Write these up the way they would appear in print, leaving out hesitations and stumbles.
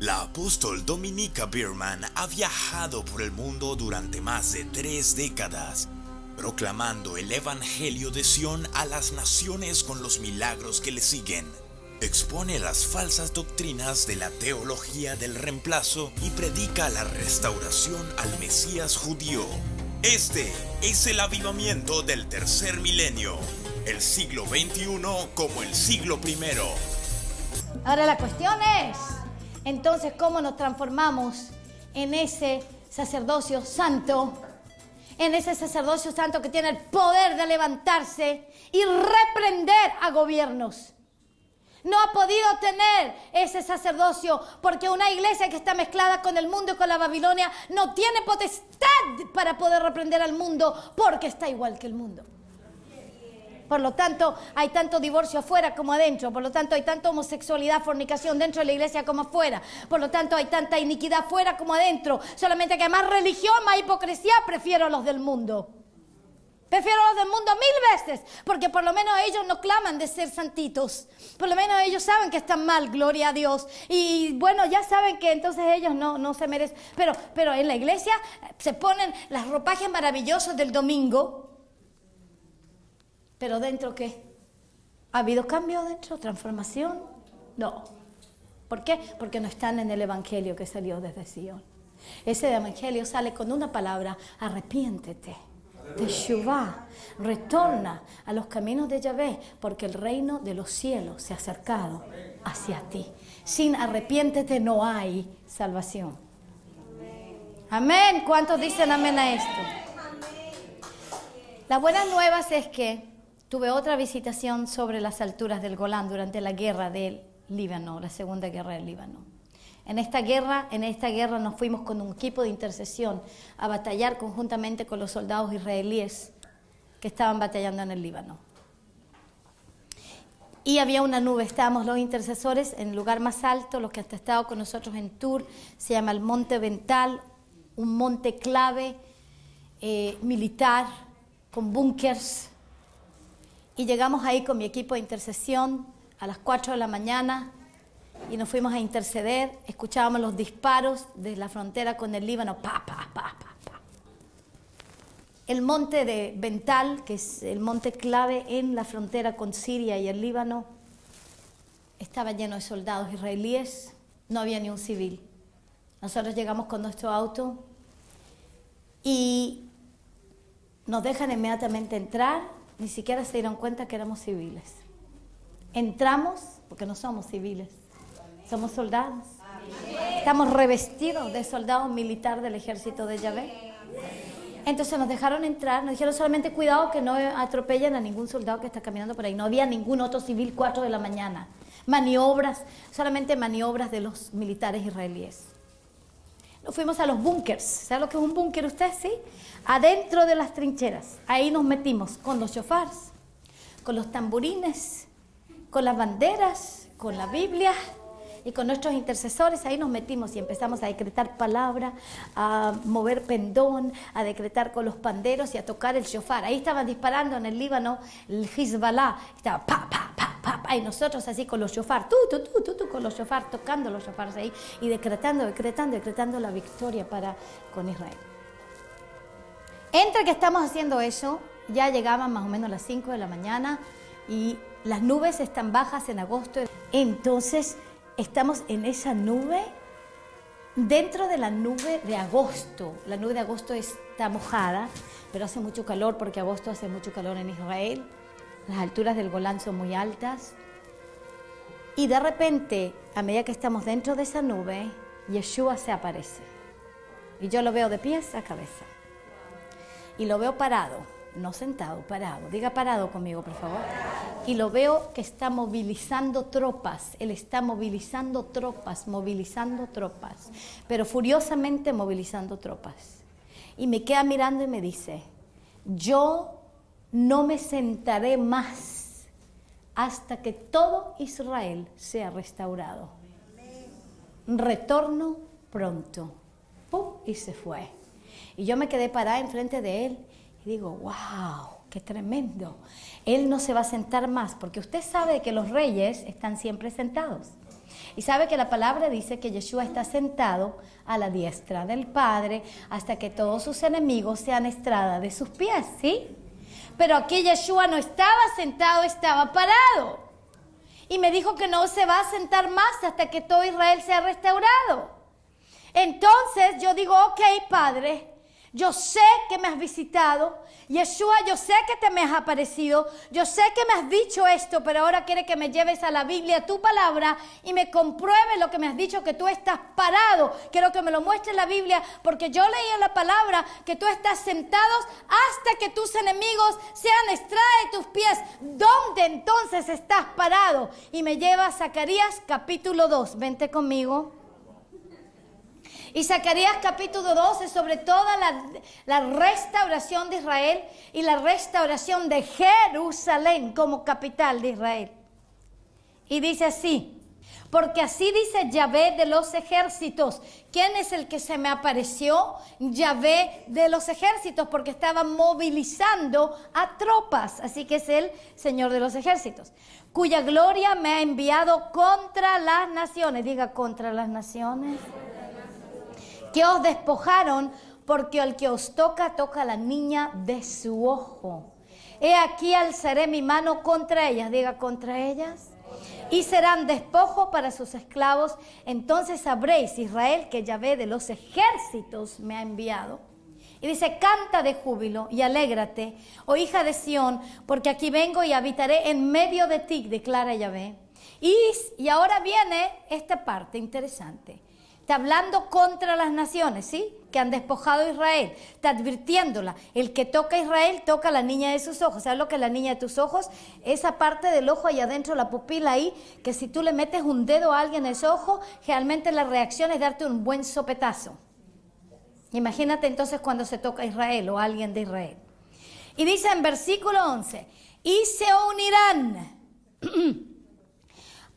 La apóstol Dominica Biermann ha viajado por el mundo durante más de 3 décadas, proclamando el Evangelio de Sion a las naciones con los milagros que le siguen. Expone las falsas doctrinas de la teología del reemplazo y predica la restauración al Mesías judío. Este es el avivamiento del tercer milenio, el siglo XXI como el siglo I. Ahora la cuestión es, entonces, ¿cómo nos transformamos en ese sacerdocio santo? En ese sacerdocio santo que tiene el poder de levantarse y reprender a gobiernos. No ha podido tener ese sacerdocio porque una iglesia que está mezclada con el mundo y con la Babilonia no tiene potestad para poder reprender al mundo porque está igual que el mundo. Por lo tanto, hay tanto divorcio afuera como adentro. Por lo tanto, hay tanta homosexualidad, fornicación dentro de la iglesia como afuera. Por lo tanto, hay tanta iniquidad afuera como adentro. Solamente que hay más religión, más hipocresía, prefiero a los del mundo. Prefiero a los del mundo 1000 veces, porque por lo menos ellos no claman de ser santitos. Por lo menos ellos saben que están mal, gloria a Dios. Y bueno, ya saben que entonces ellos no se merecen. Pero en la iglesia se ponen los ropajes maravillosos del domingo. ¿Pero dentro qué? ¿Ha habido cambio dentro? ¿Transformación? No. ¿Por qué? Porque no están en el evangelio que salió desde Sion. Ese evangelio sale con una palabra: arrepiéntete. Teshuvá, retorna a los caminos de Yahvé, porque el reino de los cielos se ha acercado hacia ti. Sin arrepiéntete no hay salvación. Amén. ¿Cuántos dicen amén a esto? Las buenas nuevas es que tuve otra visitación sobre las alturas del Golán durante la guerra del Líbano, la segunda guerra del Líbano. En esta guerra nos fuimos con un equipo de intercesión a batallar conjuntamente con los soldados israelíes que estaban batallando en el Líbano. Y había una nube, estábamos los intercesores en el lugar más alto, los que han estado con nosotros en tour, se llama el Monte Bental, un monte clave militar con búnkers. Y llegamos ahí con mi equipo de intercesión a las 4 de la mañana y nos fuimos a interceder. Escuchábamos los disparos desde la frontera con el Líbano. Pa, pa, pa, pa, pa. El monte de Bental, que es el monte clave en la frontera con Siria y el Líbano, estaba lleno de soldados israelíes. No había ni un civil. Nosotros llegamos con nuestro auto y nos dejan inmediatamente entrar. Ni siquiera se dieron cuenta que éramos civiles. Entramos porque no somos civiles, somos soldados. Estamos revestidos de soldados militares del ejército de Yahvé. Entonces nos dejaron entrar, nos dijeron solamente cuidado que no atropellen a ningún soldado que está caminando por ahí. No había ningún otro civil, 4 de la mañana. Maniobras, solamente maniobras de los militares israelíes. Nos fuimos a los búnkers. ¿Sabe lo que es un búnker usted? Sí. Adentro de las trincheras. Ahí nos metimos con los shofars, con los tamborines, con las banderas, con la Biblia y con nuestros intercesores. Ahí nos metimos y empezamos a decretar palabra, a mover pendón, a decretar con los panderos y a tocar el shofar. Ahí estaban disparando en el Líbano el Hezbollah. Estaba pa, pa, pa, pa, pa. Y nosotros así con los shofar, con los shofar, tocando los shofars ahí y decretando la victoria con Israel. Entre que estamos haciendo eso, ya llegaban más o menos las 5 de la mañana y las nubes están bajas en agosto. Entonces estamos en esa nube, dentro de la nube de agosto. La nube de agosto está mojada, pero hace mucho calor porque agosto hace mucho calor en Israel. Las alturas del Golán son muy altas. Y de repente, a medida que estamos dentro de esa nube, Yeshua se aparece. Y yo lo veo de pies a cabeza. Y lo veo parado, no sentado, parado. Diga parado conmigo, por favor. Y lo veo que está movilizando tropas. Él está movilizando tropas, pero furiosamente movilizando tropas. Y me queda mirando y me dice: yo no me sentaré más hasta que todo Israel sea restaurado. Retorno pronto. ¡Pum! Y se fue. Y yo me quedé parada enfrente de él y digo: ¡wow! ¡Qué tremendo! Él no se va a sentar más, porque usted sabe que los reyes están siempre sentados. Y sabe que la palabra dice que Yeshua está sentado a la diestra del Padre hasta que todos sus enemigos sean estrada de sus pies, ¿sí? Pero aquí Yeshua no estaba sentado, estaba parado. Y me dijo que no se va a sentar más hasta que todo Israel sea restaurado. Entonces yo digo, ok, Padre, yo sé que me has visitado. Yeshua, yo sé que te me has aparecido. Yo sé que me has dicho esto, pero ahora quiere que me lleves a la Biblia, tu palabra, y me compruebe lo que me has dicho, que tú estás parado. Quiero que me lo muestres en la Biblia, porque yo leí en la palabra que tú estás sentado hasta que tus enemigos sean estrada de tus pies. ¿Dónde entonces estás parado? Y me lleva a Zacarías capítulo 2. Vente conmigo. Y Zacarías capítulo 2 es sobre toda la restauración de Israel y la restauración de Jerusalén como capital de Israel. Y dice así, porque así dice Yahvé de los ejércitos. ¿Quién es el que se me apareció? Yahvé de los ejércitos, porque estaba movilizando a tropas. Así que es el Señor de los ejércitos, cuya gloria me ha enviado contra las naciones. Diga, contra las naciones. Que os despojaron, porque al que os toca, toca la niña de su ojo. He aquí alzaré mi mano contra ellas, diga, contra ellas, y serán despojo para sus esclavos. Entonces sabréis, Israel, que Yahvé de los ejércitos me ha enviado. Y dice, canta de júbilo y alégrate, oh hija de Sión, porque aquí vengo y habitaré en medio de ti, declara Yahvé. Y ahora viene esta parte interesante. Está hablando contra las naciones, ¿sí? Que han despojado a Israel. Está advirtiéndola. El que toca a Israel toca a la niña de sus ojos. ¿Sabes lo que es la niña de tus ojos? Esa parte del ojo allá adentro, la pupila ahí, que si tú le metes un dedo a alguien en ese ojo, realmente la reacción es darte un buen sopetazo. Imagínate entonces cuando se toca a Israel o a alguien de Israel. Y dice en versículo 11, y se unirán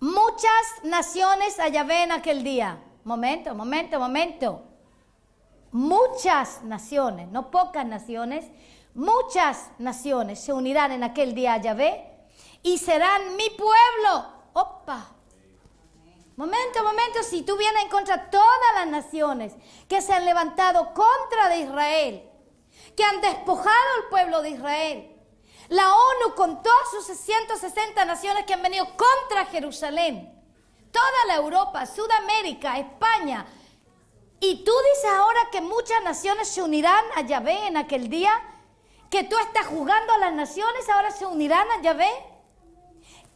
muchas naciones a Yahvé en aquel día. Momento. Muchas naciones, no pocas naciones, muchas naciones se unirán en aquel día a Yahvé y serán mi pueblo. Opa. Momento, si tú vienes en contra de todas las naciones que se han levantado contra de Israel, que han despojado al pueblo de Israel, la ONU con todas sus 160 naciones que han venido contra Jerusalén, toda la Europa, Sudamérica, España. Y tú dices ahora que muchas naciones se unirán a Yahvé en aquel día, que tú estás juzgando a las naciones, ahora se unirán a Yahvé.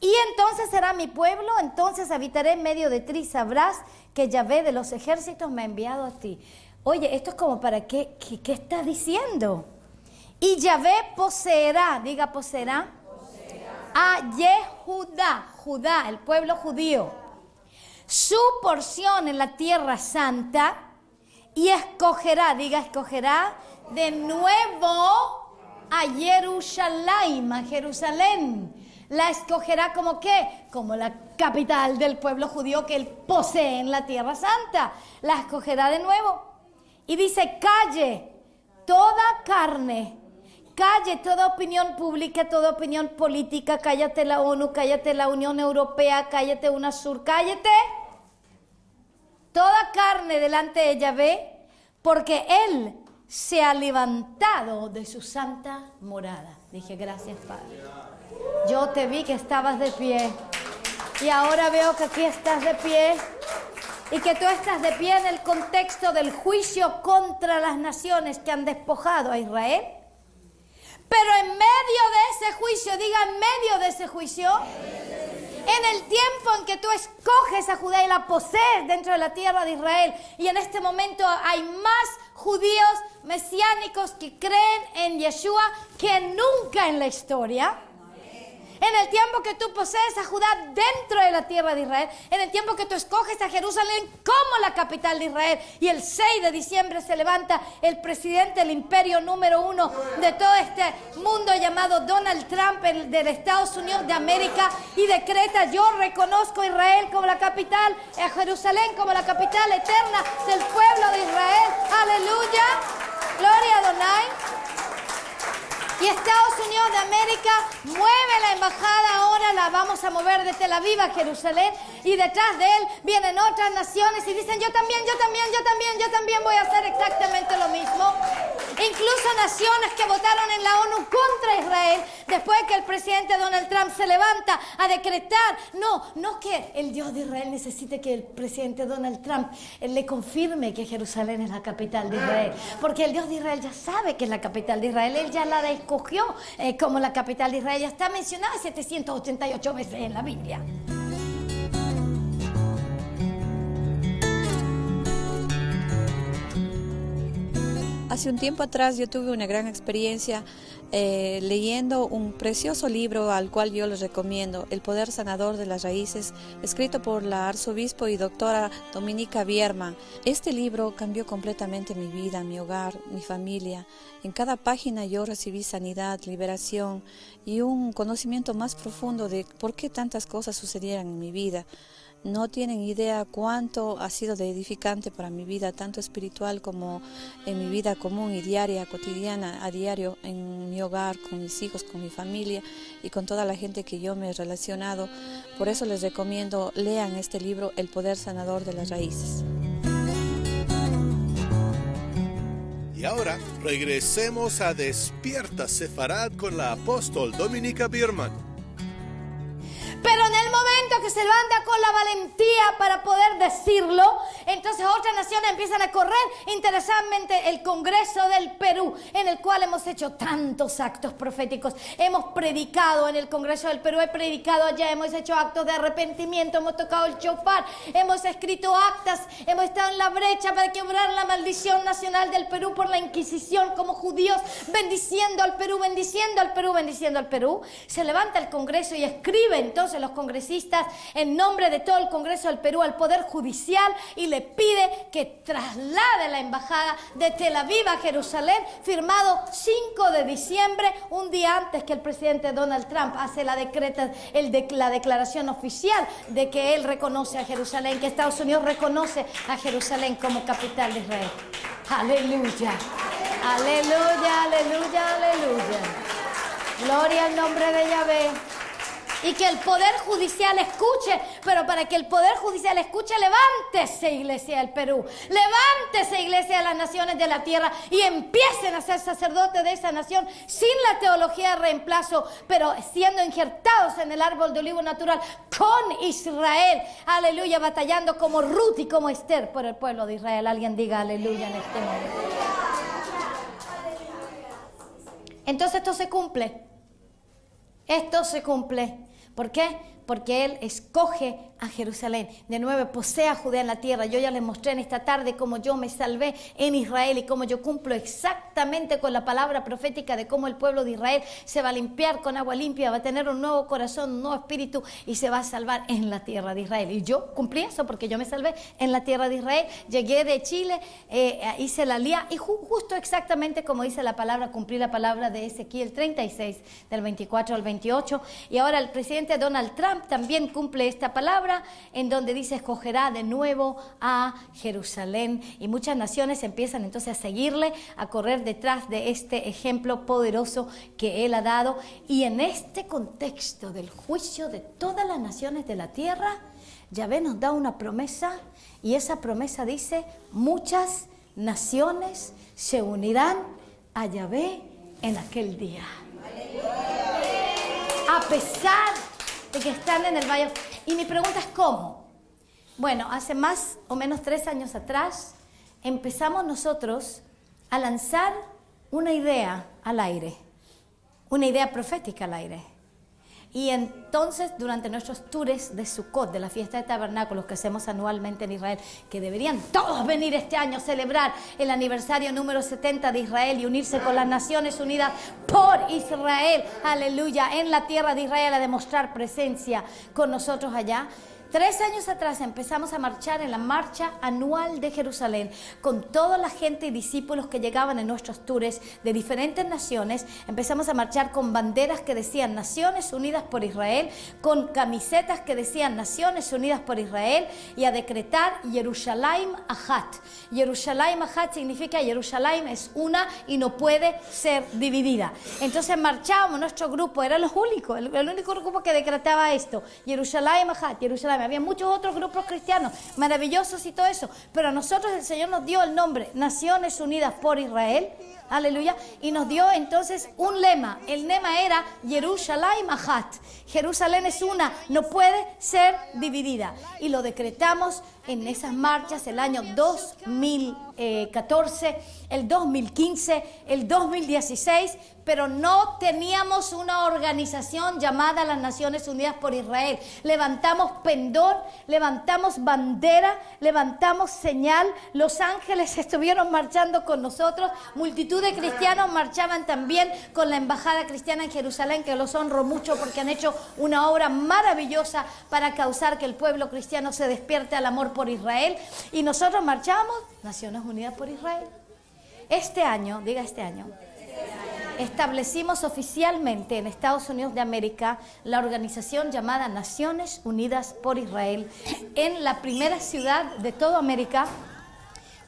Y entonces será mi pueblo, entonces habitaré en medio de ti, sabrás que Yahvé de los ejércitos me ha enviado a ti. Oye, esto es como para qué estás diciendo. Y Yahvé poseerá, diga poseerá, a Yehudá, Judá, el pueblo judío, su porción en la tierra santa, y escogerá, diga escogerá, de nuevo a Jerusalén, a Jerusalén. La escogerá como ¿qué? Como la capital del pueblo judío que él posee en la tierra santa. La escogerá de nuevo. Y dice, calle toda carne, calle toda opinión pública, toda opinión política, cállate la ONU, cállate la Unión Europea, cállate UNASUR, cállate toda carne delante de Yahvé, porque Él se ha levantado de su santa morada. Dije, gracias, Padre. Yo te vi que estabas de pie y ahora veo que aquí estás de pie y que tú estás de pie en el contexto del juicio contra las naciones que han despojado a Israel. Pero en medio de ese juicio, diga en medio de ese juicio, en el tiempo en que tú escoges a Judá y la posees dentro de la tierra de Israel, y en este momento hay más judíos mesiánicos que creen en Yeshua que nunca en la historia. En el tiempo que tú posees a Judá dentro de la tierra de Israel, en el tiempo que tú escoges a Jerusalén como la capital de Israel, y el 6 de diciembre se levanta el presidente del imperio número 1 de todo este mundo llamado Donald Trump, el de los Estados Unidos de América, y decreta: yo reconozco a Israel como la capital, a Jerusalén como la capital eterna del pueblo de Israel. Aleluya, gloria a Adonai. Y Estados Unidos de América mueve la embajada, ahora la vamos a mover de Tel Aviv a Jerusalén. y detrás de él vienen otras naciones y dicen, yo también voy a hacer exactamente lo mismo. Incluso naciones que votaron en la ONU contra Israel, después que el presidente Donald Trump se levanta a decretar, no que el Dios de Israel necesite que el presidente Donald Trump le confirme que Jerusalén es la capital de Israel, porque el Dios de Israel ya sabe que es la capital de Israel, él ya la escogió como la capital de Israel, ya está mencionada 788 veces en la Biblia. Hace un tiempo atrás yo tuve una gran experiencia leyendo un precioso libro al cual yo les recomiendo, El poder sanador de las raíces, escrito por la arzobispo y doctora Dominica Biermann. Este libro cambió completamente mi vida, mi hogar, mi familia. En cada página yo recibí sanidad, liberación y un conocimiento más profundo de por qué tantas cosas sucedieran en mi vida. No tienen idea cuánto ha sido de edificante para mi vida, tanto espiritual como en mi vida común y diaria, cotidiana, a diario, en mi hogar, con mis hijos, con mi familia y con toda la gente que yo me he relacionado. Por eso les recomiendo, lean este libro, El poder sanador de las raíces. Y ahora regresemos a Despierta Sefarad con la apóstol Dominica Biermann. Pero en el momento que se levanta con la valentía para poder decirlo, entonces otras naciones empiezan a correr. Interesantemente, el Congreso del Perú, en el cual hemos hecho tantos actos proféticos, hemos predicado en el Congreso del Perú, he predicado allá, hemos hecho actos de arrepentimiento, hemos tocado el shofar, hemos escrito actas, hemos estado en la brecha para quebrar la maldición nacional del Perú por la Inquisición como judíos, bendiciendo al Perú, bendiciendo al Perú, bendiciendo al Perú. Se levanta el Congreso y escribe entonces los congresistas en nombre de todo el Congreso del Perú al Poder Judicial y le pide que traslade la embajada de Tel Aviv a Jerusalén, firmado 5 de diciembre, un día antes que el presidente Donald Trump hace la declaración oficial de que él reconoce a Jerusalén, que Estados Unidos reconoce a Jerusalén como capital de Israel. Aleluya, aleluya, aleluya, aleluya. Gloria al nombre de Yahvé. Y que el Poder Judicial escuche, pero para que el Poder Judicial escuche, levántese, Iglesia del Perú, levántese, Iglesia de las naciones de la tierra, y empiecen a ser sacerdotes de esa nación sin la teología de reemplazo, pero siendo injertados en el árbol de olivo natural con Israel, aleluya, batallando como Ruth y como Esther por el pueblo de Israel. Alguien diga aleluya en este momento. Entonces esto se cumple. Esto se cumple. ¿Por qué? Porque Él escoge a Jerusalén. De nuevo, posee a Judea en la tierra. Yo ya les mostré en esta tarde cómo yo me salvé en Israel y cómo yo cumplo exactamente con la palabra profética de cómo el pueblo de Israel se va a limpiar con agua limpia, va a tener un nuevo corazón, un nuevo espíritu y se va a salvar en la tierra de Israel. Y yo cumplí eso porque yo me salvé en la tierra de Israel. Llegué de Chile, hice la lía y justo exactamente como dice la palabra, cumplí la palabra de Ezequiel 36, del 24 al 28. Y ahora el presidente Donald Trump también cumple esta palabra en donde dice escogerá de nuevo a Jerusalén, y muchas naciones empiezan entonces a seguirle, a correr detrás de este ejemplo poderoso que él ha dado. Y en este contexto del juicio de todas las naciones de la tierra, Yahvé nos da una promesa, y esa promesa dice: muchas naciones se unirán a Yahvé en aquel día. A pesar de que están en el valle. Y mi pregunta es ¿cómo? Bueno, hace más o menos 3 años atrás empezamos nosotros a lanzar una idea al aire, una idea profética al aire. Y entonces durante nuestros tours de Sukkot, de la fiesta de tabernáculos que hacemos anualmente en Israel, que deberían todos venir este año a celebrar el aniversario número 70 de Israel y unirse con las Naciones Unidas por Israel, aleluya, en la tierra de Israel, a demostrar presencia con nosotros allá. 3 años atrás empezamos a marchar en la marcha anual de Jerusalén con toda la gente y discípulos que llegaban en nuestros tours de diferentes naciones. Empezamos a marchar con banderas que decían Naciones Unidas por Israel, con camisetas que decían Naciones Unidas por Israel, y a decretar Yerushalayim Achat. Yerushalayim Achat significa Jerusalén es una y no puede ser dividida. Entonces marchábamos, nuestro grupo era el único grupo que decretaba esto: Yerushalayim Achat, Jerusalén Jerusalén. Había muchos otros grupos cristianos maravillosos y todo eso, pero a nosotros el Señor nos dio el nombre Naciones Unidas por Israel. Aleluya. Y nos dio entonces un lema. El lema era Jerusalem Ahat. Jerusalén es una, no puede ser dividida. Y lo decretamos en esas marchas el año 2014, el 2015, el 2016, pero no teníamos una organización llamada las Naciones Unidas por Israel. Levantamos pendón, levantamos bandera, levantamos señal. Los ángeles estuvieron marchando con nosotros. Multitud de cristianos marchaban también con la embajada cristiana en Jerusalén, que los honro mucho porque han hecho una obra maravillosa para causar que el pueblo cristiano se despierte al amor por Israel. Y nosotros marchamos, Naciones Unidas por Israel. Este año, diga este año, establecimos oficialmente en Estados Unidos de América la organización llamada Naciones Unidas por Israel en la primera ciudad de toda América,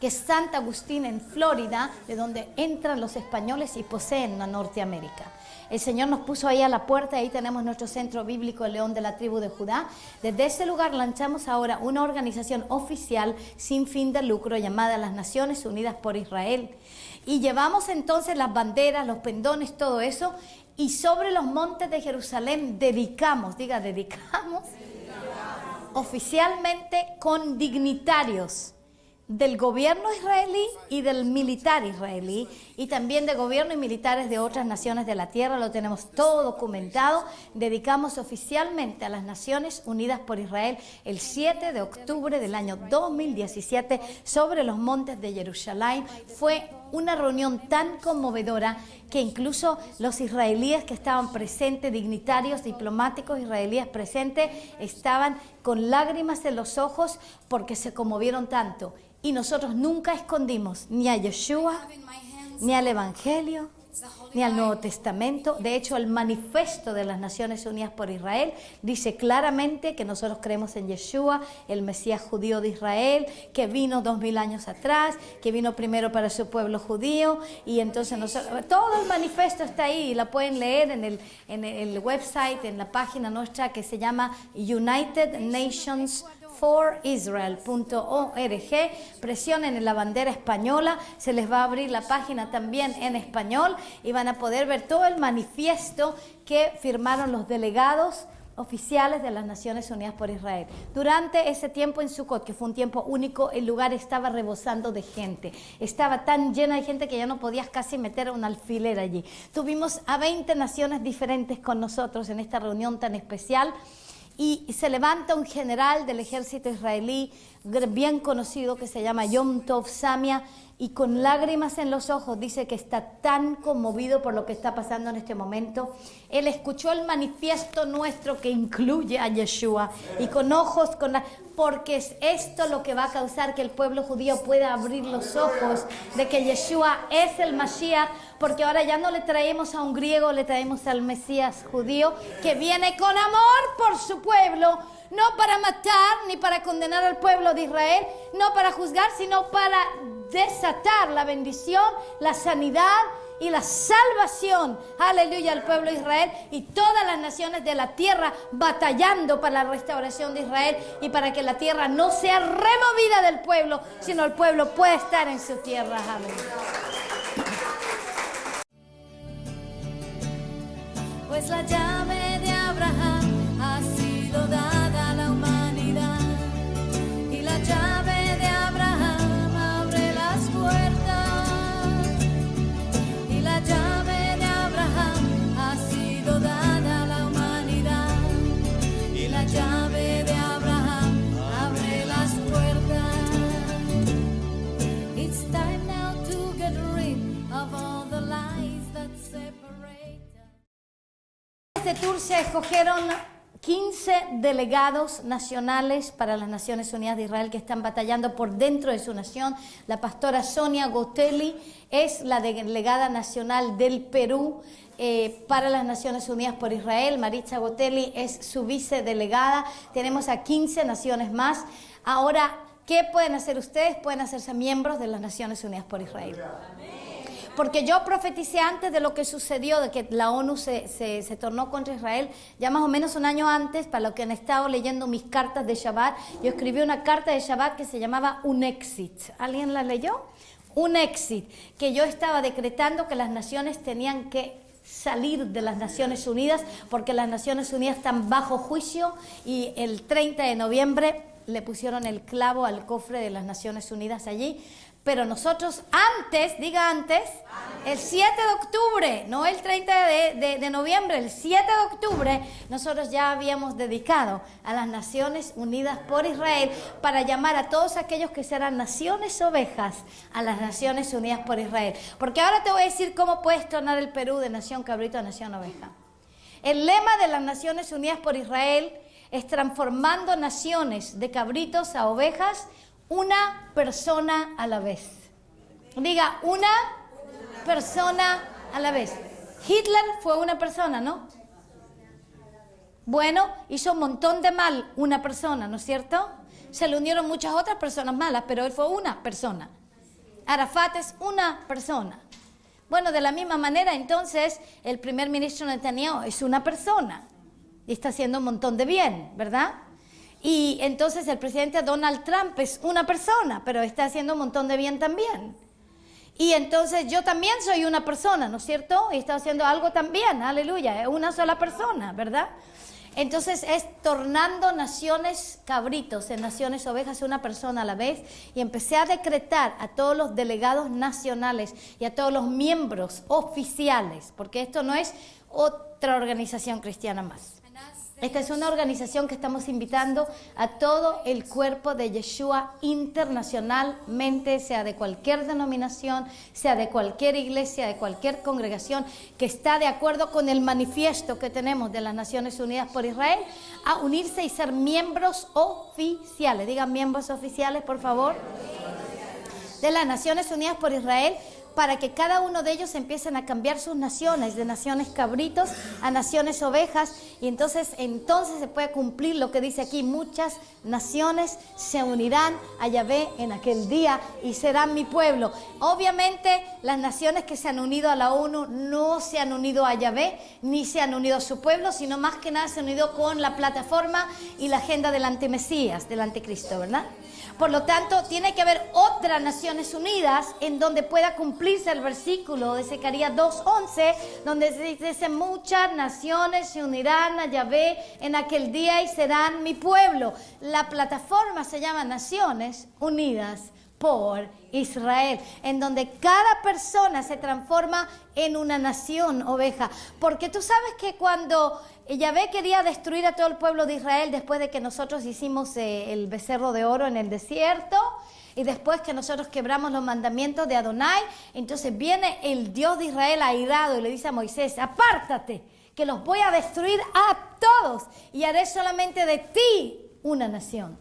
que es Santa Agustín en Florida, de donde entran los españoles y poseen a Norteamérica. El Señor nos puso ahí a la puerta, ahí tenemos nuestro centro bíblico, el León de la tribu de Judá. Desde ese lugar lanzamos ahora una organización oficial sin fin de lucro llamada las Naciones Unidas por Israel. Y llevamos entonces las banderas, los pendones, todo eso, y sobre los montes de Jerusalén dedicamos, oficialmente con dignitarios del gobierno israelí y del militar israelí, y también de gobierno y militares de otras naciones de la tierra. Lo tenemos todo documentado. Dedicamos oficialmente a las Naciones Unidas por Israel el 7 de octubre del año 2017 sobre los montes de Jerusalén. Fue una reunión tan conmovedora que incluso los israelíes que estaban presentes, dignitarios diplomáticos israelíes presentes, estaban con lágrimas en los ojos porque se conmovieron tanto. Y nosotros nunca escondimos ni a Yeshua, ni al Evangelio, ni al Nuevo Testamento. De hecho, el manifiesto de las Naciones Unidas por Israel dice claramente que nosotros creemos en Yeshua, el Mesías judío de Israel, que vino 2000 años atrás, que vino primero para su pueblo judío. Y entonces nosotros, todo el manifiesto está ahí, y la pueden leer en el website, en la página nuestra que se llama United Nations forisrael.org. Presionen en la bandera española, se les va a abrir la página también en español y van a poder ver todo el manifiesto que firmaron los delegados oficiales de las Naciones Unidas por Israel. Durante ese tiempo en Sucot, que fue un tiempo único, el lugar estaba rebosando de gente. Estaba tan llena de gente que ya no podías casi meter un alfiler allí. Tuvimos a 20 naciones diferentes con nosotros en esta reunión tan especial. Y se levanta un general del ejército israelí bien conocido que se llama Yom Tov Samia, y con lágrimas en los ojos dice que está tan conmovido por lo que está pasando en este momento. Él escuchó el manifiesto nuestro que incluye a Yeshua, y con ojos, porque es esto lo que va a causar que el pueblo judío pueda abrir los ojos de que Yeshua es el Mashiach, porque ahora ya no le traemos a un griego, le traemos al Mesías judío que viene con amor por su pueblo, no para matar ni para condenar al pueblo de Israel, no para juzgar, sino para desatar la bendición, la sanidad y la salvación, aleluya, al pueblo de Israel y todas las naciones de la tierra batallando para la restauración de Israel y para que la tierra no sea removida del pueblo, sino el pueblo pueda estar en su tierra. Amén. Pues la llave de Abraham ha sido dada a la humanidad, y la llave de Abraham abre las puertas, y la llave de Abraham ha sido dada a la humanidad, y la llave de Abraham abre las puertas. It's time now to get rid of all the lies that separate. De Tour se escogieron 15 delegados nacionales para las Naciones Unidas de Israel que están batallando por dentro de su nación. La pastora Sonia Gotelli es la delegada nacional del Perú para las Naciones Unidas por Israel. Maritza Gotelli es su vicedelegada. Tenemos a 15 naciones más. Ahora, ¿qué pueden hacer ustedes? Pueden hacerse miembros de las Naciones Unidas por Israel. Porque yo profeticé antes de lo que sucedió, de que la ONU se tornó contra Israel, ya más o menos un año antes, para los que han estado leyendo mis cartas de Shabbat, yo escribí una carta de Shabbat que se llamaba Un Exit. ¿Alguien la leyó? Un Exit, que yo estaba decretando que las naciones tenían que salir de las Naciones Unidas, porque las Naciones Unidas están bajo juicio, y el 30 de noviembre le pusieron el clavo al cofre de las Naciones Unidas allí. Pero nosotros antes, diga antes, el 7 de octubre, no el 30 de noviembre, el 7 de octubre, nosotros ya habíamos dedicado a las Naciones Unidas por Israel para llamar a todos aquellos que serán naciones ovejas a las Naciones Unidas por Israel. Porque ahora te voy a decir cómo puedes tornar el Perú de nación cabrito a nación oveja. El lema de las Naciones Unidas por Israel es transformando naciones de cabritos a ovejas, una persona a la vez. Diga, una persona a la vez. Hitler fue una persona, ¿no? Bueno, hizo un montón de mal una persona, ¿no es cierto? Se le unieron muchas otras personas malas, pero él fue una persona. Arafat es una persona. Bueno, de la misma manera, entonces, el primer ministro Netanyahu es una persona y está haciendo un montón de bien, ¿verdad? Y entonces el presidente Donald Trump es una persona, pero está haciendo un montón de bien también. Y entonces yo también soy una persona, ¿no es cierto? Y estoy haciendo algo también, aleluya, es una sola persona, ¿verdad? Entonces es tornando naciones cabritos en naciones ovejas, una persona a la vez. Y empecé a decretar a todos los delegados nacionales y a todos los miembros oficiales, porque esto no es otra organización cristiana más. Esta es una organización que estamos invitando a todo el cuerpo de Yeshua internacionalmente, sea de cualquier denominación, sea de cualquier iglesia, de cualquier congregación que está de acuerdo con el manifiesto que tenemos de las Naciones Unidas por Israel, a unirse y ser miembros oficiales. Digan miembros oficiales, por favor, de las Naciones Unidas por Israel, para que cada uno de ellos empiecen a cambiar sus naciones, de naciones cabritos a naciones ovejas, y entonces se puede cumplir lo que dice aquí: muchas naciones se unirán a Yahvé en aquel día y serán mi pueblo. Obviamente las naciones que se han unido a la ONU no se han unido a Yahvé, ni se han unido a su pueblo, sino más que nada se han unido con la plataforma y la agenda del antimesías, del anticristo, ¿verdad? Por lo tanto, tiene que haber otras Naciones Unidas en donde pueda cumplirse el versículo de Zacarías 2:11, donde se dice: muchas naciones se unirán a Yahvé en aquel día y serán mi pueblo. La plataforma se llama Naciones Unidas por Israel, en donde cada persona se transforma en una nación oveja. Porque tú sabes que cuando Yahvé quería destruir a todo el pueblo de Israel, después de que nosotros hicimos el becerro de oro en el desierto, y después que nosotros quebramos los mandamientos de Adonai, entonces viene el Dios de Israel airado y le dice a Moisés: apártate, que los voy a destruir a todos y haré solamente de ti una nación.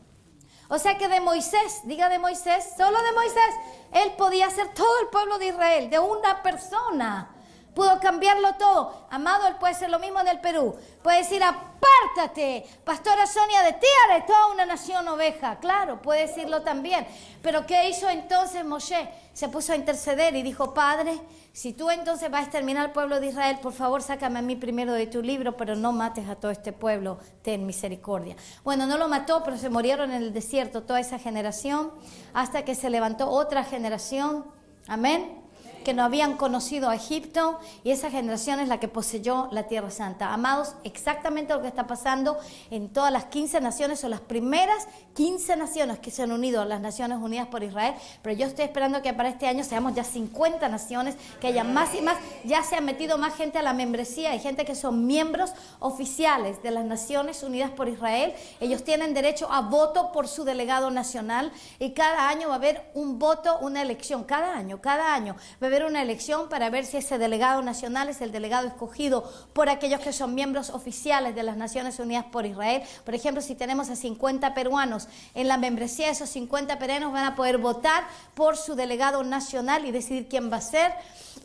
O sea que de Moisés, diga de Moisés, solo de Moisés, él podía hacer todo el pueblo de Israel, de una persona. Pudo cambiarlo todo. Amado, él puede hacer lo mismo en el Perú. Puede decir: apártate, pastora Sonia, de ti haré toda una nación oveja. Claro, puede decirlo también. Pero ¿qué hizo entonces Moshe? Se puso a interceder y dijo: Padre, si tú entonces vas a exterminar al pueblo de Israel, por favor sácame a mí primero de tu libro, pero no mates a todo este pueblo, ten misericordia. Bueno, no lo mató, pero se murieron en el desierto toda esa generación, hasta que se levantó otra generación, amén, que no habían conocido a Egipto, y esa generación es la que poseyó la Tierra Santa. Amados, exactamente lo que está pasando en todas las 15 naciones, o las primeras 15 naciones que se han unido a las Naciones Unidas por Israel, pero yo estoy esperando que para este año seamos ya 50 naciones, que haya más y más. Ya se ha metido más gente a la membresía, hay gente que son miembros oficiales de las Naciones Unidas por Israel. Ellos tienen derecho a voto por su delegado nacional, y cada año va a haber un voto, una elección, cada año va a haber una elección para ver si ese delegado nacional es el delegado escogido por aquellos que son miembros oficiales de las Naciones Unidas por Israel. Por ejemplo, si tenemos a 50 peruanos en la membresía, esos 50 peruanos van a poder votar por su delegado nacional y decidir quién va a ser.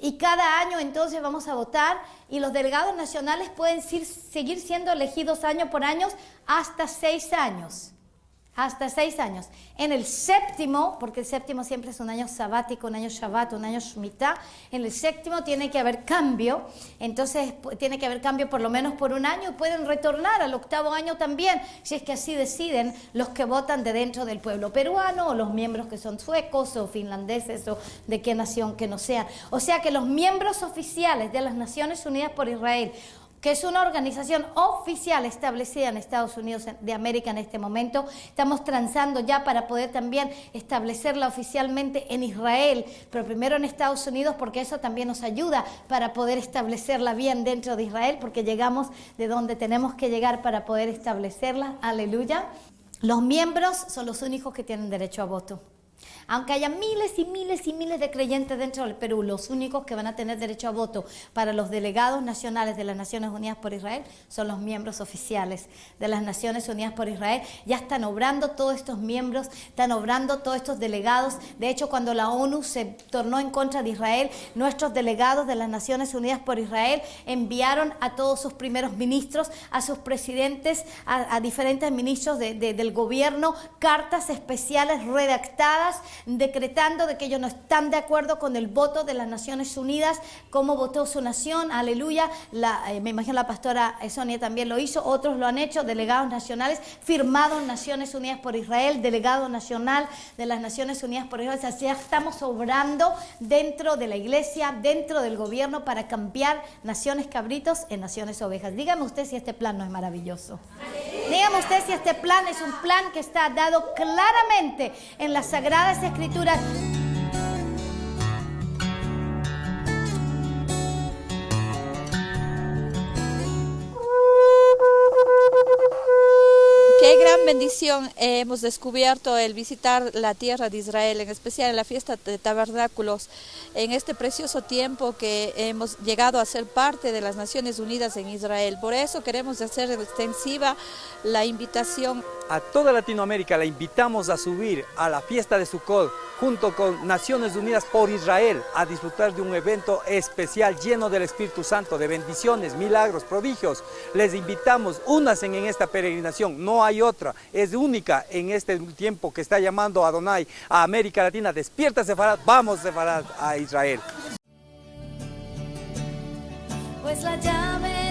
Y cada año entonces vamos a votar, y los delegados nacionales pueden seguir siendo elegidos año por año hasta 6 años. Hasta 6 años. En el séptimo, porque el séptimo siempre es un año sabático, un año Shabbat, un año Shemitah, en el séptimo tiene que haber cambio, entonces tiene que haber cambio por lo menos por un año, y pueden retornar al octavo año también, si es que así deciden los que votan de dentro del pueblo peruano, o los miembros que son suecos, o finlandeses, o de qué nación que no sean. O sea que los miembros oficiales de las Naciones Unidas por Israel, que es una organización oficial establecida en Estados Unidos de América en este momento. Estamos transando ya para poder también establecerla oficialmente en Israel, pero primero en Estados Unidos, porque eso también nos ayuda para poder establecerla bien dentro de Israel, porque llegamos de donde tenemos que llegar para poder establecerla. Aleluya. Los miembros son los únicos que tienen derecho a voto. Aunque haya miles y miles y miles de creyentes dentro del Perú, los únicos que van a tener derecho a voto para los delegados nacionales de las Naciones Unidas por Israel son los miembros oficiales de las Naciones Unidas por Israel. Ya están obrando todos estos miembros, están obrando todos estos delegados. De hecho, cuando la ONU se tornó en contra de Israel, nuestros delegados de las Naciones Unidas por Israel enviaron a todos sus primeros ministros, a sus presidentes, a diferentes ministros del gobierno, cartas especiales redactadas decretando de que ellos no están de acuerdo con el voto de las Naciones Unidas, cómo votó su nación, aleluya. Me imagino la pastora Sonia también lo hizo, otros lo han hecho, delegados nacionales, firmados Naciones Unidas por Israel, delegado nacional de las Naciones Unidas por Israel. O sea, ya estamos obrando dentro de la iglesia, dentro del gobierno, para cambiar naciones cabritos en naciones ovejas. Dígame usted si este plan no es maravilloso. Dígame usted si este plan es un plan que está dado claramente en las Sagradas Escrituras. Qué gran bendición hemos descubierto el visitar la tierra de Israel, en especial en la fiesta de tabernáculos, en este precioso tiempo que hemos llegado a ser parte de las Naciones Unidas en Israel. Por eso queremos hacer extensiva la invitación a toda Latinoamérica. La invitamos a subir a la fiesta de Sukkot junto con Naciones Unidas por Israel a disfrutar de un evento especial lleno del Espíritu Santo, de bendiciones, milagros, prodigios. Les invitamos, únanse en esta peregrinación, no hay otra, es única en este tiempo que está llamando a Adonai a América Latina. Despierta Sefarad, vamos Sefarad a Israel. Pues la llave